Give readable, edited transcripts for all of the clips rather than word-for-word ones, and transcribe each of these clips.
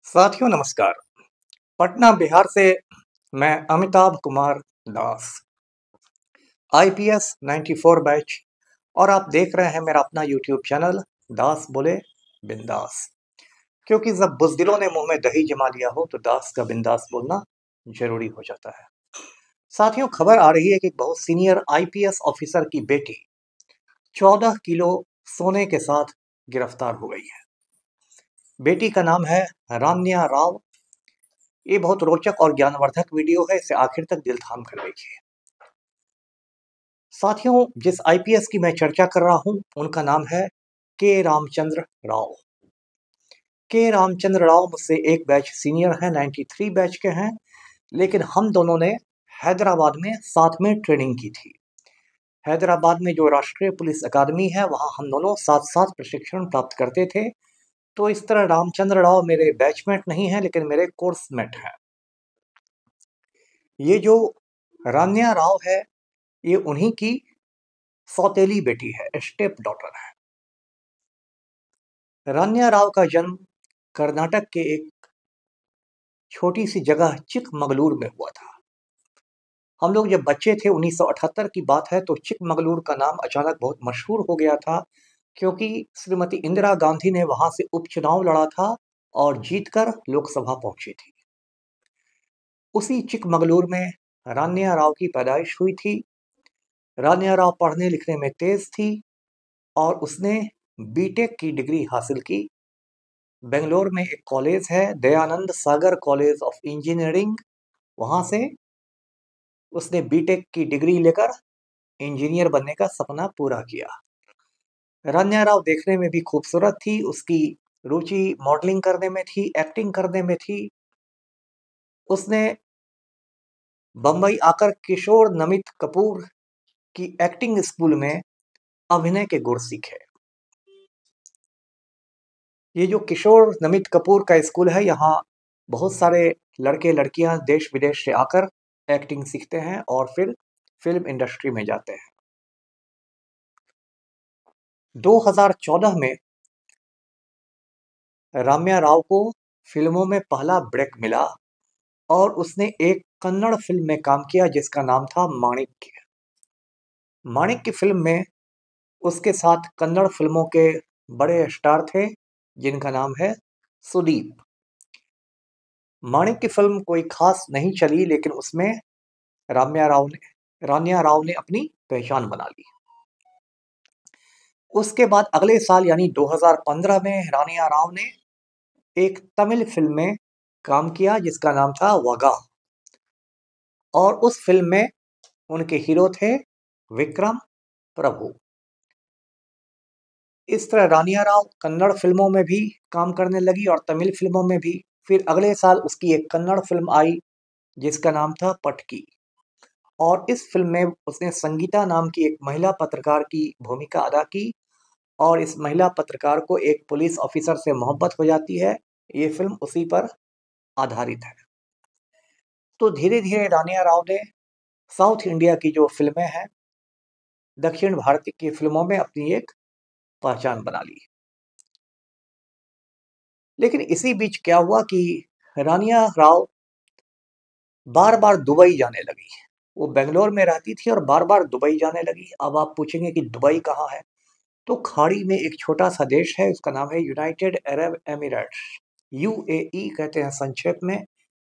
साथियों नमस्कार। पटना बिहार से मैं अमिताभ कुमार दास, आईपीएस 94 बैच, और आप देख रहे हैं मेरा अपना यूट्यूब चैनल दास बोले बिंदास। क्योंकि जब बुजदिलों ने मुंह में दही जमा लिया हो तो दास का बिंदास बोलना जरूरी हो जाता है। साथियों, खबर आ रही है कि एक बहुत सीनियर आईपीएस ऑफिसर की बेटी 14 किलो सोने के साथ गिरफ्तार हो गई है। बेटी का नाम है रान्या राव। ये बहुत रोचक और ज्ञानवर्धक वीडियो है, इसे आखिर तक दिल थाम कर देखिए। साथियों, जिस आईपीएस की मैं चर्चा कर रहा हूं उनका नाम है के रामचंद्र राव। के रामचंद्र राव मुझसे एक बैच सीनियर हैं, 93 बैच के हैं, लेकिन हम दोनों ने हैदराबाद में साथ में ट्रेनिंग की थी। हैदराबाद में जो राष्ट्रीय पुलिस अकादमी है वहां हम दोनों साथ साथ प्रशिक्षण प्राप्त करते थे। तो इस तरह रामचंद्र राव मेरे बैचमेट नहीं है लेकिन मेरे कोर्समेट हैं। ये जो रान्या राव है ये उन्हीं की सौतेली बेटी है, स्टेप डॉटर है। रान्या राव का जन्म कर्नाटक के एक छोटी सी जगह चिकमगलूर में हुआ था। हम लोग जब बच्चे थे, 1978 की बात है, तो चिकमगलूर का नाम अचानक बहुत मशहूर हो गया था क्योंकि श्रीमती इंदिरा गांधी ने वहां से उपचुनाव लड़ा था और जीतकर लोकसभा पहुंची थी। उसी चिकमगलूर में रान्या राव की पैदाइश हुई थी। रान्या राव पढ़ने लिखने में तेज थी और उसने बीटेक की डिग्री हासिल की। बेंगलोर में एक कॉलेज है, दयानंद सागर कॉलेज ऑफ इंजीनियरिंग, वहां से उसने बीटेक की डिग्री लेकर इंजीनियर बनने का सपना पूरा किया। रान्या राव देखने में भी खूबसूरत थी, उसकी रुचि मॉडलिंग करने में थी, एक्टिंग करने में थी। उसने बम्बई आकर किशोर नमित कपूर की एक्टिंग स्कूल में अभिनय के गुर सीखे। ये जो किशोर नमित कपूर का स्कूल है, यहाँ बहुत सारे लड़के लड़कियां देश विदेश से आकर एक्टिंग सीखते हैं और फिर फिल्म इंडस्ट्री में जाते हैं। 2014 में राम्या राव को फिल्मों में पहला ब्रेक मिला और उसने एक कन्नड़ फिल्म में काम किया जिसका नाम था माणिक्य। माणिक्य फिल्म में उसके साथ कन्नड़ फिल्मों के बड़े स्टार थे जिनका नाम है सुदीप। माणिक्य फिल्म कोई खास नहीं चली लेकिन उसमें रान्या राव ने अपनी पहचान बना ली। उसके बाद अगले साल यानी 2015 में रान्या राव ने एक तमिल फिल्म में काम किया जिसका नाम था वगा, और उस फिल्म में उनके हीरो थे विक्रम प्रभु। इस तरह रानिया राव कन्नड़ फिल्मों में भी काम करने लगी और तमिल फिल्मों में भी। फिर अगले साल उसकी एक कन्नड़ फिल्म आई जिसका नाम था पटकी, और इस फिल्म में उसने संगीता नाम की एक महिला पत्रकार की भूमिका अदा की और इस महिला पत्रकार को एक पुलिस ऑफिसर से मोहब्बत हो जाती है। ये फिल्म उसी पर आधारित है। तो धीरे धीरे रानिया राव ने साउथ इंडिया की जो फिल्में हैं, दक्षिण भारत की फिल्मों में अपनी एक पहचान बना ली। लेकिन इसी बीच क्या हुआ कि रानिया राव बार बार दुबई जाने लगी। वो बेंगलोर में रहती थी और बार बार दुबई जाने लगी। अब आप पूछेंगे कि दुबई कहाँ है, तो खाड़ी में एक छोटा सा देश है, उसका नाम है यूनाइटेड अरब एमिरेट्स, यूएई कहते हैं संक्षेप में।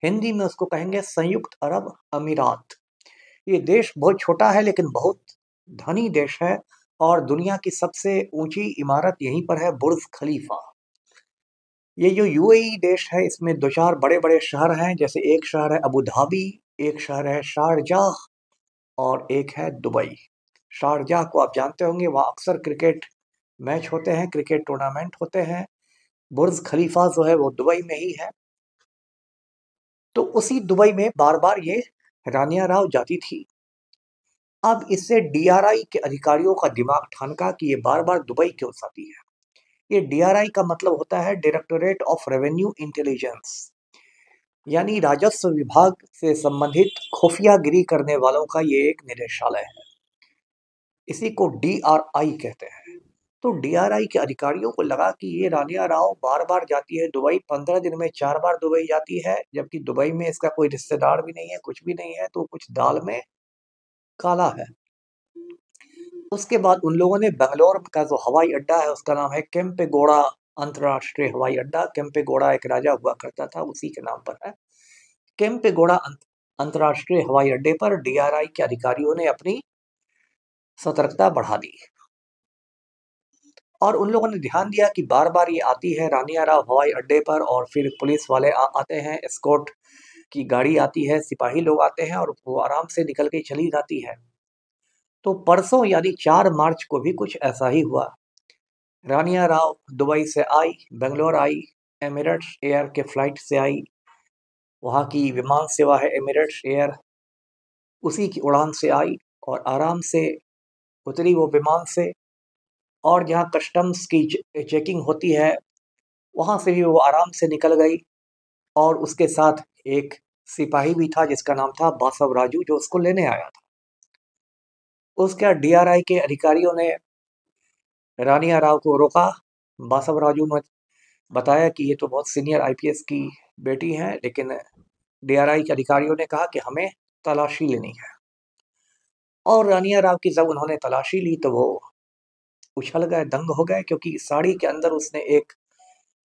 हिंदी में उसको कहेंगे संयुक्त अरब अमीरात। ये देश बहुत छोटा है लेकिन बहुत धनी देश है और दुनिया की सबसे ऊंची इमारत यहीं पर है, बुर्ज खलीफा। ये जो यूएई देश है इसमें दो चार बड़े बड़े शहर हैं, जैसे एक शहर है अबू धाबी, एक शहर है शारजाह और एक है दुबई। शारजाह को आप जानते होंगे, वहाँ अक्सर क्रिकेट मैच होते हैं, क्रिकेट टूर्नामेंट होते हैं। बुर्ज खलीफा जो है वो दुबई में ही है। तो उसी दुबई में बार बार ये रानिया राव जाती थी। अब इससे डीआरआई के अधिकारियों का दिमाग ठनका कि ये बार बार दुबई क्यों जाती है। ये डीआरआई का मतलब होता है डायरेक्टोरेट ऑफ रेवेन्यू इंटेलिजेंस, यानी राजस्व विभाग से संबंधित खुफियागिरी करने वालों का ये एक निदेशालय है। इसी को डीआरआई कहते हैं। तो डीआरआई के अधिकारियों को लगा कि ये रानिया राव बार बार जाती है दुबई, 15 दिन में 4 बार दुबई जाती है, जबकि दुबई में इसका कोई रिश्तेदार भी नहीं है, कुछ भी नहीं है, तो कुछ दाल में काला है। उसके बाद उन लोगों ने बेंगलोर का जो हवाई अड्डा है उसका नाम है केम्पेगौड़ा अंतर्राष्ट्रीय हवाई अड्डा। केम्पेगौड़ा एक राजा हुआ करता था, उसी के नाम पर है केम्पेगौड़ा अंतर्राष्ट्रीय हवाई अड्डे पर डीआरआई के अधिकारियों ने अपनी सतर्कता बढ़ा दी और उन लोगों ने ध्यान दिया कि बार बार ये आती है रानिया राव हवाई अड्डे पर, और फिर पुलिस वाले आते हैं, एस्कॉर्ट की गाड़ी आती है, सिपाही लोग आते हैं और वो आराम से निकल के चली जाती है। तो परसों यानी 4 मार्च को भी कुछ ऐसा ही हुआ। रानिया राव दुबई से आई, बेंगलोर आई, एमिरेट्स एयर के फ्लाइट से आई, वहाँ की विमान सेवा है एमिरेट्स एयर, उसी की उड़ान से आई और आराम से उतरी वो विमान से, और जहाँ कस्टम्स की चेकिंग होती है वहाँ से भी वो आराम से निकल गई, और उसके साथ एक सिपाही भी था जिसका नाम था बासव राजू, जो उसको लेने आया था। उसके डीआरआई के अधिकारियों ने रानिया राव को रोका। बासव राजू ने बताया कि ये तो बहुत सीनियर आईपीएस की बेटी हैं, लेकिन डीआरआई के अधिकारियों ने कहा कि हमें तलाशी लेनी है। और रानिया राव की जब उन्होंने तलाशी ली तो वो उछल गए, दंग हो गए, क्योंकि साड़ी के अंदर उसने एक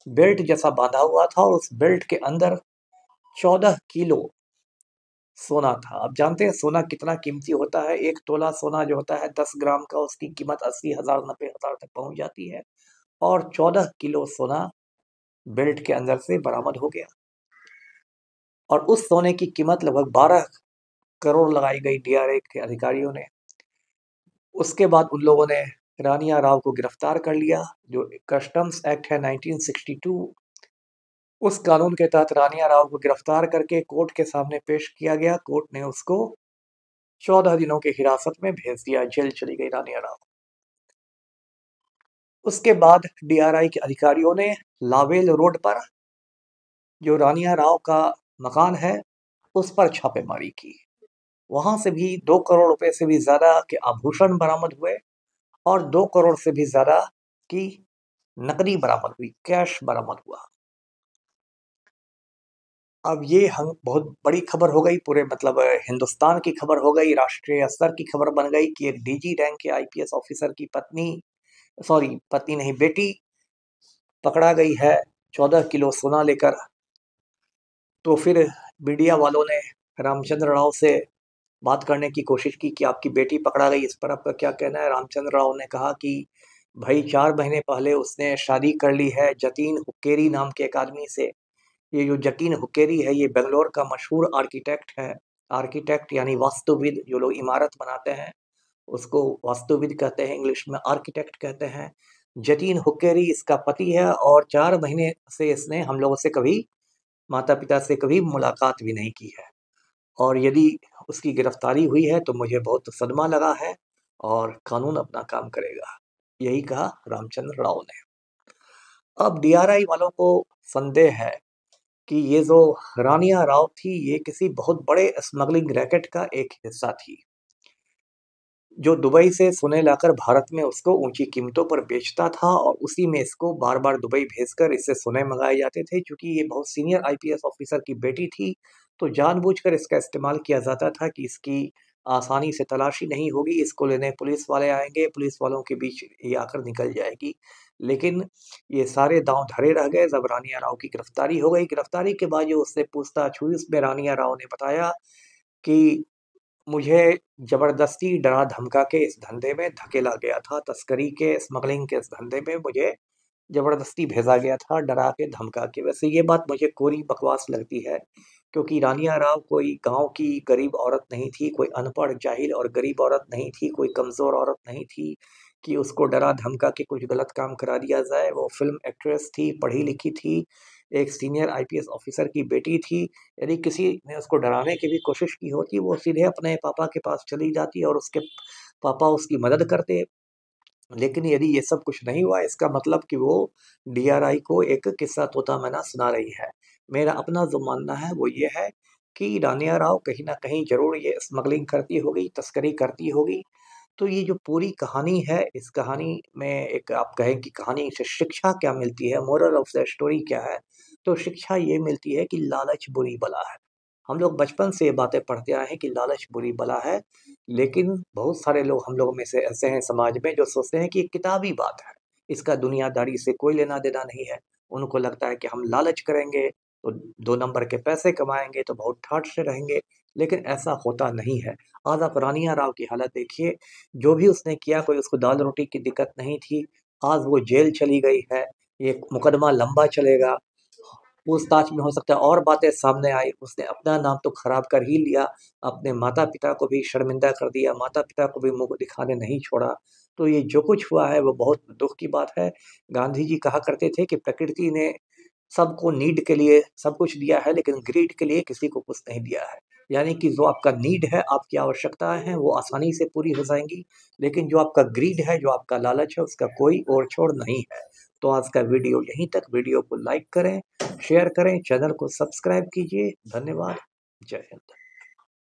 बेल्ट जैसा बांधा हुआ था और उस बेल्ट के अंदर 14 किलो सोना था। आप जानते हैं सोना कितना कीमती होता है। 1 तोला सोना जो होता है 10 ग्राम का, उसकी कीमत 80,000 90,000 तक पहुंच जाती है, और 14 किलो सोना बेल्ट के अंदर से बरामद हो गया। और उस सोने की कीमत लगभग 12 करोड़ लगाई गई डीआरआई के अधिकारियों ने। उसके बाद उन लोगों ने रानिया राव को गिरफ्तार कर लिया। जो कस्टम्स एक्ट है 1962, उस कानून के तहत रानिया राव को गिरफ्तार करके कोर्ट के सामने पेश किया गया। कोर्ट ने उसको 14 दिनों की हिरासत में भेज दिया, जेल चली गई रानिया राव। उसके बाद डीआरआई के अधिकारियों ने लावेल रोड पर जो रानिया राव का मकान है उस पर छापेमारी की। वहां से भी 2 करोड़ रुपए से भी ज्यादा के आभूषण बरामद हुए और 2 करोड़ से भी ज्यादा की नकदी बरामद हुई, कैश बरामद हुआ। अब ये हम बहुत बड़ी खबर हो गई, पूरे मतलब हिंदुस्तान की खबर हो गई, राष्ट्रीय स्तर की खबर बन गई कि एक डीजी रैंक के आईपीएस ऑफिसर की पत्नी, सॉरी पत्नी नहीं बेटी, पकड़ा गई है 14 किलो सोना लेकर। तो फिर मीडिया वालों ने रामचंद्र राव से बात करने की कोशिश की कि आपकी बेटी पकड़ा गई, इस पर आपका क्या कहना है। रामचंद्र राव ने कहा कि भाई 4 महीने पहले उसने शादी कर ली है जतीन हुक्केरी नाम के एक आदमी से। ये जो जतीन हुक्केरी है ये बेंगलोर का मशहूर आर्किटेक्ट है। आर्किटेक्ट यानी वास्तुविद, जो लोग इमारत बनाते हैं उसको वास्तुविद कहते हैं, इंग्लिश में आर्किटेक्ट कहते हैं। जतीन हुक्केरी इसका पति है, और 4 महीने से इसने हम लोगों से कभी, माता पिता से कभी मुलाकात भी नहीं की है। और यदि उसकी गिरफ्तारी हुई है तो मुझे बहुत सदमा लगा है, और कानून अपना काम करेगा, यही कहा रामचंद्र राव ने। अब डीआरआई वालों को संदेह है कि ये जो रानिया राव थी ये किसी बहुत बड़े स्मगलिंग रैकेट का एक हिस्सा थी, जो दुबई से सोने लाकर भारत में उसको ऊंची कीमतों पर बेचता था, और उसी में इसको बार बार दुबई भेजकर इससे सोने मंगाए जाते थे। क्योंकि ये बहुत सीनियर आईपीएस ऑफिसर की बेटी थी तो जानबूझकर इसका इस्तेमाल किया जाता था कि इसकी आसानी से तलाशी नहीं होगी, इसको लेने पुलिस वाले आएंगे, पुलिस वालों के बीच ये आकर निकल जाएगी। लेकिन ये सारे दांव धरे रह गए जब रानिया राव की गिरफ्तारी हो गई। गिरफ्तारी के बाद जो उससे पूछताछ हुई उसमें रानिया राव ने बताया कि मुझे जबरदस्ती डरा धमका के इस धंधे में धकेला गया था, तस्करी के, स्मगलिंग के इस धंधे में मुझे जबरदस्ती भेजा गया था, डरा के धमका के। वैसे ये बात मुझे कोरी बकवास लगती है, क्योंकि रानिया राव कोई गांव की गरीब औरत नहीं थी, कोई अनपढ़ जाहिल और गरीब औरत नहीं थी, कोई कमजोर औरत नहीं थी कि उसको डरा धमका के कुछ गलत काम करा दिया जाए। वो फिल्म एक्ट्रेस थी, पढ़ी लिखी थी, एक सीनियर आईपीएस ऑफिसर की बेटी थी। यदि किसी ने उसको डराने की भी कोशिश की होती वो सीधे अपने पापा के पास चली जाती और उसके पापा उसकी मदद करते। लेकिन यदि ये सब कुछ नहीं हुआ, इसका मतलब कि वो डीआरआई को एक किस्सा तोता मैना सुना रही है। मेरा अपना जो मानना है वो ये है कि रानिया राव कहीं ना कहीं जरूर ये स्मगलिंग करती होगी, तस्करी करती होगी, तो ये जो पूरी कहानी है, इस कहानी में एक आप कहें कि कहानी से शिक्षा क्या मिलती है, मोरल ऑफ द स्टोरी क्या है? तो शिक्षा ये मिलती है कि लालच बुरी बला है। हम लोग बचपन से ये बातें पढ़ते आए हैं कि लालच बुरी बला है, लेकिन बहुत सारे लोग हम लोगों में से ऐसे हैं समाज में जो सोचते हैं कि ये किताबी बात है, इसका दुनियादारी से कोई लेना-देना नहीं है। उनको लगता है कि हम लालच करेंगे, तो 2 नंबर के पैसे कमाएँगे, तो बहुत ठाठ से रहेंगे, लेकिन ऐसा होता नहीं है। आज आप रानिया राव की हालत देखिए, जो भी उसने किया कोई उसको दाल-रोटी की दिक्कत नहीं थी, आज वो जेल चली गई है, ये मुकदमा लंबा चलेगा, पूछताछ में हो सकता है और बातें सामने आई, उसने अपना नाम तो खराब कर ही लिया, अपने माता-पिता को भी शर्मिंदा कर दिया, माता-पिता को भी मुँह दिखाने नहीं छोड़ा। तो ये जो कुछ हुआ है वो बहुत दुःख की बात है। गांधी जी कहा करते थे कि प्रकृति ने सबको नीड के लिए सब कुछ दिया है, लेकिन ग्रीड के लिए किसी को कुछ नहीं दिया है। यानी कि जो आपका नीड है, आपकी आवश्यकताएँ हैं, वो आसानी से पूरी हो जाएँगी, लेकिन जो आपका ग्रीड है, जो आपका लालच है, उसका कोई ओर-छोर नहीं है। तो आज का वीडियो यहीं तक। वीडियो को लाइक करें, शेयर करें, चैनल को सब्सक्राइब कीजिए। धन्यवाद। जय हिंद।